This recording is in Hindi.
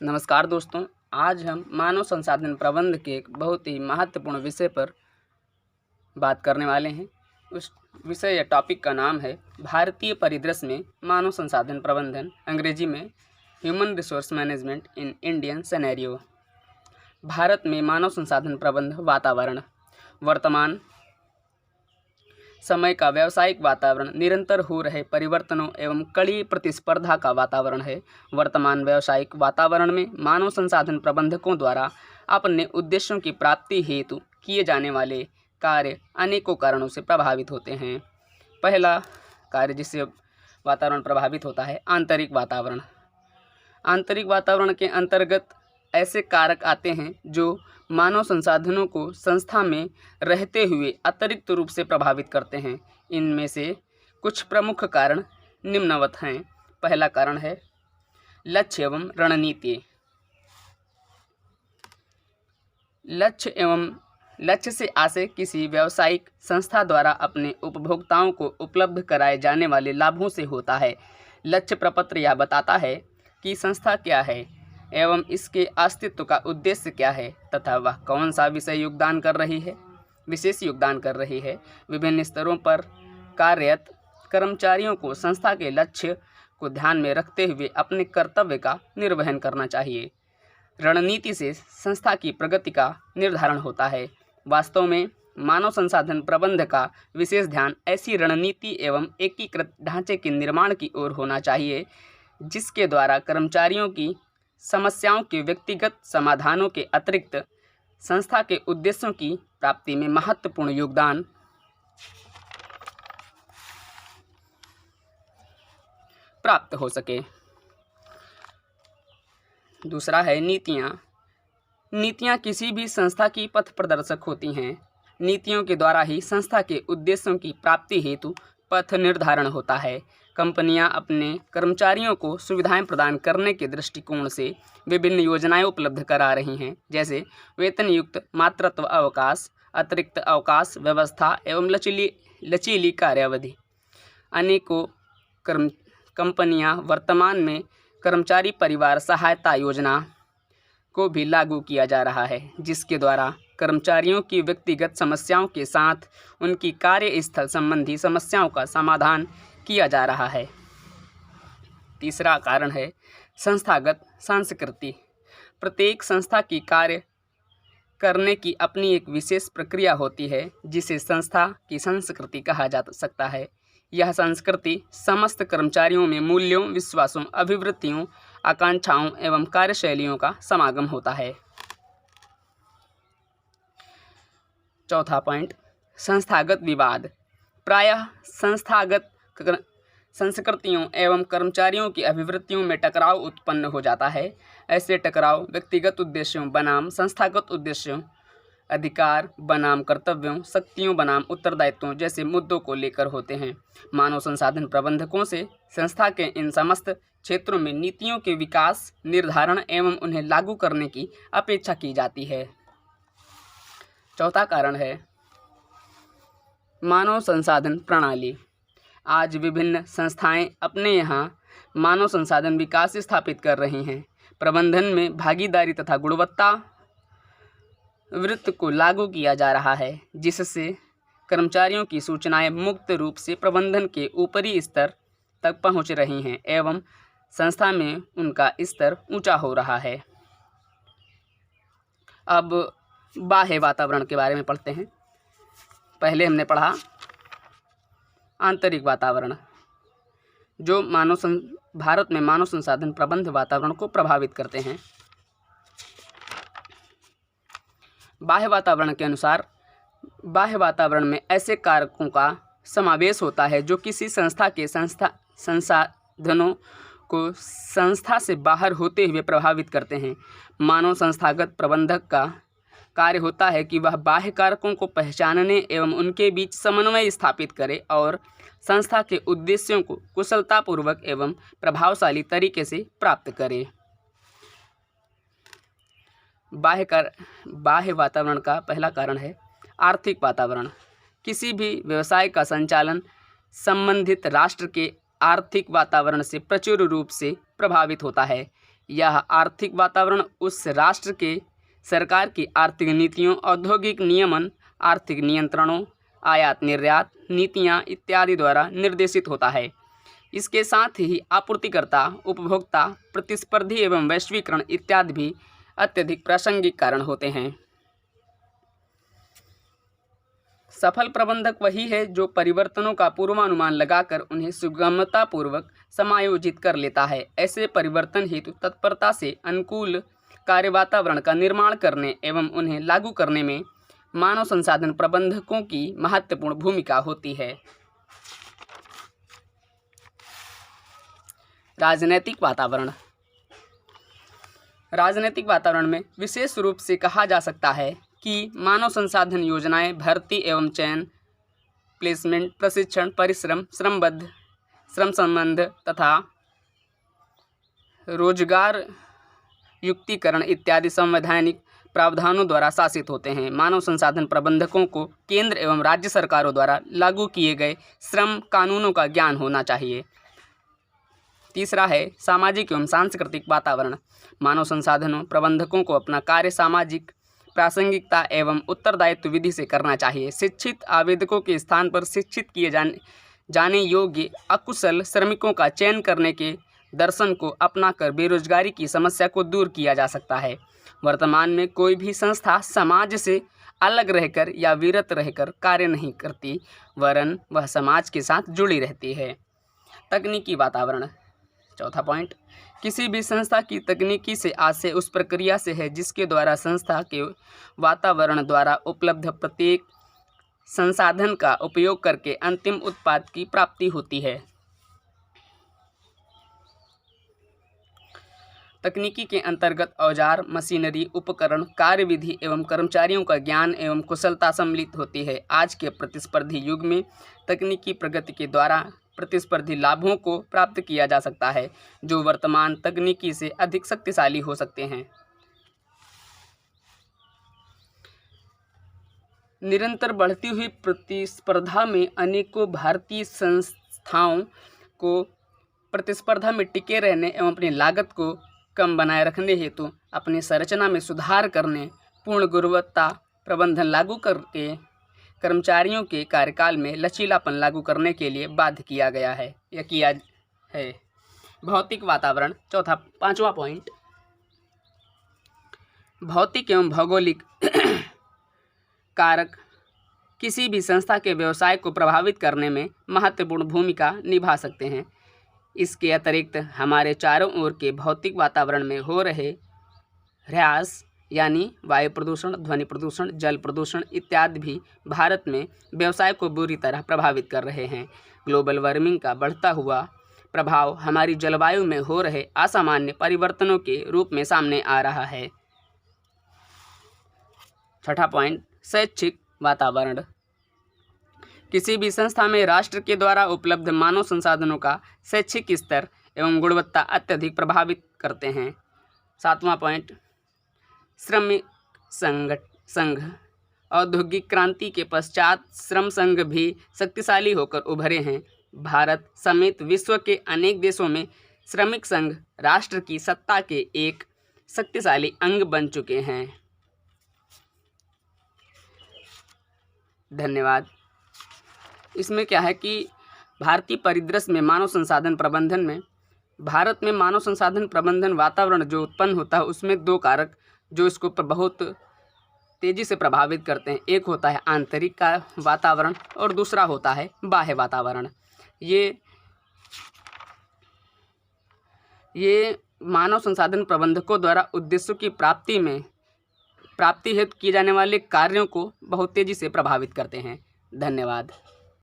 नमस्कार दोस्तों, आज हम मानव संसाधन प्रबंध के एक बहुत ही महत्वपूर्ण विषय पर बात करने वाले हैं। उस विषय या टॉपिक का नाम है भारतीय परिदृश्य में मानव संसाधन प्रबंधन, अंग्रेजी में human resource management in Indian scenario. Bharat में मानव संसाधन प्रबंध वातावरण वर्तमान समय का व्यावसायिक वातावरण निरंतर हो रहे परिवर्तनों एवं कड़ी प्रतिस्पर्धा का वातावरण है। वर्तमान व्यावसायिक वातावरण में मानव संसाधन प्रबंधकों द्वारा अपने उद्देश्यों की प्राप्ति हेतु किए जाने वाले कार्य अनेकों कारणों से प्रभावित होते हैं। पहला कार्य जिससे वातावरण प्रभावित होता है आंतरिक वातावरण। आंतरिक वातावरण के अंतर्गत ऐसे कारक आते हैं जो मानव संसाधनों को संस्था में रहते हुए अतिरिक्त रूप से प्रभावित करते हैं। इनमें से कुछ प्रमुख कारण निम्नवत हैं। पहला कारण है लक्ष्य एवं रणनीति। लक्ष्य से आशय किसी व्यावसायिक संस्था द्वारा अपने उपभोक्ताओं को उपलब्ध कराए जाने वाले लाभों से होता है। लक्ष्य प्रपत्र यह बताता है कि संस्था क्या है एवं इसके अस्तित्व का उद्देश्य क्या है तथा वह कौन सा विशेष योगदान कर रही है। विभिन्न स्तरों पर कार्यरत कर्मचारियों को संस्था के लक्ष्य को ध्यान में रखते हुए अपने कर्तव्य का निर्वहन करना चाहिए। रणनीति से संस्था की प्रगति का निर्धारण होता है। वास्तव में मानव संसाधन प्रबंध का विशेष ध्यान ऐसी रणनीति एवं एकीकृत ढांचे के निर्माण की ओर होना चाहिए जिसके द्वारा कर्मचारियों की समस्याओं के व्यक्तिगत समाधानों के अतिरिक्त संस्था के उद्देश्यों की प्राप्ति में महत्वपूर्ण योगदान प्राप्त हो सके। दूसरा है नीतियाँ। नीतियाँ किसी भी संस्था की पथ प्रदर्शक होती हैं। नीतियों के द्वारा ही संस्था के उद्देश्यों की प्राप्ति हेतु पथ निर्धारण होता है। कंपनियां अपने कर्मचारियों को सुविधाएं प्रदान करने के दृष्टिकोण से विभिन्न योजनाएं उपलब्ध करा रही हैं, जैसे वेतन युक्त मातृत्व अवकाश, अतिरिक्त अवकाश व्यवस्था एवं लचीली कार्यावधि। अनेकों कंपनियां वर्तमान में कर्मचारी परिवार सहायता योजना को भी लागू किया जा रहा है, जिसके द्वारा कर्मचारियों की व्यक्तिगत समस्याओं के साथ उनकी कार्यस्थल संबंधी समस्याओं का समाधान किया जा रहा है। तीसरा कारण है संस्थागत संस्कृति। प्रत्येक संस्था की कार्य करने की अपनी एक विशेष प्रक्रिया होती है जिसे संस्था की संस्कृति कहा जा सकता है। यह संस्कृति समस्त कर्मचारियों में मूल्यों, विश्वासों, अभिवृत्तियों, आकांक्षाओं एवं कार्यशैलियों का समागम होता है। चौथा पॉइंट संस्थागत विवाद। प्रायः संस्थागत संस्कृतियों एवं कर्मचारियों की अभिवृत्तियों में टकराव उत्पन्न हो जाता है। ऐसे टकराव व्यक्तिगत उद्देश्यों बनाम संस्थागत उद्देश्यों, अधिकार बनाम कर्तव्यों, शक्तियों बनाम उत्तरदायित्वों जैसे मुद्दों को लेकर होते हैं। मानव संसाधन प्रबंधकों से संस्था के इन समस्त क्षेत्रों में नीतियों के विकास, निर्धारण एवं उन्हें लागू करने की अपेक्षा की जाती है। चौथा कारण है मानव संसाधन प्रणाली। आज विभिन्न संस्थाएं अपने यहाँ मानव संसाधन विकास स्थापित कर रही हैं। प्रबंधन में भागीदारी तथा गुणवत्ता वृत्त को लागू किया जा रहा है, जिससे कर्मचारियों की सूचनाएं मुक्त रूप से प्रबंधन के ऊपरी स्तर तक पहुंच रही हैं एवं संस्था में उनका स्तर ऊंचा हो रहा है। अब बाह्य वातावरण के बारे में पढ़ते हैं। पहले हमने पढ़ा आंतरिक वातावरण, जो भारत में मानव संसाधन प्रबंध वातावरण को प्रभावित करते हैं। बाह्य वातावरण के अनुसार बाह्य वातावरण में ऐसे कारकों का समावेश होता है जो किसी संस्था के संसाधनों को संस्था से बाहर होते हुए प्रभावित करते हैं। मानव संस्थागत प्रबंधक का कार्य होता है कि वह बाह्य कारकों को पहचानने एवं उनके बीच समन्वय स्थापित करे और संस्था के उद्देश्यों को कुशलतापूर्वक एवं प्रभावशाली तरीके से प्राप्त करे। बाह्य वातावरण का पहला कारण है आर्थिक वातावरण। किसी भी व्यवसाय का संचालन संबंधित राष्ट्र के आर्थिक वातावरण से प्रचुर रूप से प्रभावित होता है। यह आर्थिक वातावरण उस राष्ट्र के सरकार की आर्थिक नीतियों, औद्योगिक नियमन, आर्थिक नियंत्रणों, आयात निर्यात नीतियां इत्यादि द्वारा निर्देशित होता है। इसके साथ ही आपूर्तिकर्ता, उपभोक्ता, प्रतिस्पर्धी एवं वैश्वीकरण इत्यादि भी अत्यधिक प्रासंगिक कारण होते हैं। सफल प्रबंधक वही है जो परिवर्तनों का पूर्वानुमान लगाकर उन्हें सुगमतापूर्वक समायोजित कर लेता है। ऐसे परिवर्तन हेतु तत्परता से अनुकूल कार्य वातावरण का निर्माण करने एवं उन्हें लागू करने में मानव संसाधन प्रबंधकों की महत्वपूर्ण भूमिका होती है। राजनैतिक वातावरण। राजनैतिक वातावरण में विशेष रूप से कहा जा सकता है कि मानव संसाधन योजनाएं, भर्ती एवं चयन, प्लेसमेंट, प्रशिक्षण, परिश्रम, श्रमबद्ध, श्रम संबंध तथा रोजगार युक्तिकरण इत्यादि संवैधानिक प्रावधानों द्वारा शासित होते हैं। मानव संसाधन प्रबंधकों को केंद्र एवं राज्य सरकारों द्वारा लागू किए गए श्रम कानूनों का ज्ञान होना चाहिए। तीसरा है सामाजिक एवं सांस्कृतिक वातावरण। मानव संसाधनों प्रबंधकों को अपना कार्य सामाजिक प्रासंगिकता एवं उत्तरदायित्व विधि से करना चाहिए। शिक्षित आवेदकों के स्थान पर शिक्षित किए जाने योग्य अकुशल श्रमिकों का चयन करने के दर्शन को अपनाकर बेरोजगारी की समस्या को दूर किया जा सकता है। वर्तमान में कोई भी संस्था समाज से अलग रहकर या विरत रहकर कार्य नहीं करती, वरन वह समाज के साथ जुड़ी रहती है। तकनीकी वातावरण। चौथा पॉइंट, किसी भी संस्था की तकनीकी से आशय उस प्रक्रिया से है जिसके द्वारा संस्था के वातावरण द्वारा उपलब्ध प्रत्येक संसाधन का उपयोग करके अंतिम उत्पाद की प्राप्ति होती है। तकनीकी के अंतर्गत औजार, मशीनरी, उपकरण, कार्यविधि एवं कर्मचारियों का ज्ञान एवं कुशलता सम्मिलित होती है। आज के प्रतिस्पर्धी युग में तकनीकी प्रगति के द्वारा प्रतिस्पर्धी लाभों को प्राप्त किया जा सकता है जो वर्तमान तकनीकी से अधिक शक्तिशाली हो सकते हैं। निरंतर बढ़ती हुई प्रतिस्पर्धा में अनेकों भारतीय संस्थाओं को प्रतिस्पर्धा में टिके रहने एवं अपनी लागत को कम बनाए रखने हेतु अपनी संरचना में सुधार करने, पूर्ण गुणवत्ता प्रबंधन लागू करके कर्मचारियों के कार्यकाल में लचीलापन लागू करने के लिए बाध्य किया गया है या किया है। भौतिक वातावरण। पांचवा पॉइंट, भौतिक एवं भौगोलिक कारक किसी भी संस्था के व्यवसाय को प्रभावित करने में महत्वपूर्ण भूमिका निभा सकते हैं। इसके अतिरिक्त हमारे चारों ओर के भौतिक वातावरण में हो रहे ह्रास यानी वायु प्रदूषण, ध्वनि प्रदूषण, जल प्रदूषण इत्यादि भी भारत में व्यवसाय को बुरी तरह प्रभावित कर रहे हैं। ग्लोबल वार्मिंग का बढ़ता हुआ प्रभाव हमारी जलवायु में हो रहे असामान्य परिवर्तनों के रूप में सामने आ रहा है। छठा पॉइंट, शैक्षिक वातावरण। किसी भी संस्था में राष्ट्र के द्वारा उपलब्ध मानव संसाधनों का शैक्षिक स्तर एवं गुणवत्ता अत्यधिक प्रभावित करते हैं। सातवां पॉइंट, श्रमिक संघ। औद्योगिक क्रांति के पश्चात श्रम संघ भी शक्तिशाली होकर उभरे हैं। भारत समेत विश्व के अनेक देशों में श्रमिक संघ राष्ट्र की सत्ता के एक शक्तिशाली अंग बन चुके हैं। धन्यवाद। इसमें क्या है कि भारतीय परिदृश्य में मानव संसाधन प्रबंधन में भारत में मानव संसाधन प्रबंधन वातावरण जो उत्पन्न होता है उसमें दो कारक जो इसको बहुत तेज़ी से प्रभावित करते हैं। एक होता है आंतरिक का वातावरण और दूसरा होता है बाह्य वातावरण। ये मानव संसाधन प्रबंधकों द्वारा उद्देश्यों की प्राप्ति हेतु किए जाने वाले कार्यों को बहुत तेज़ी से प्रभावित करते हैं। धन्यवाद।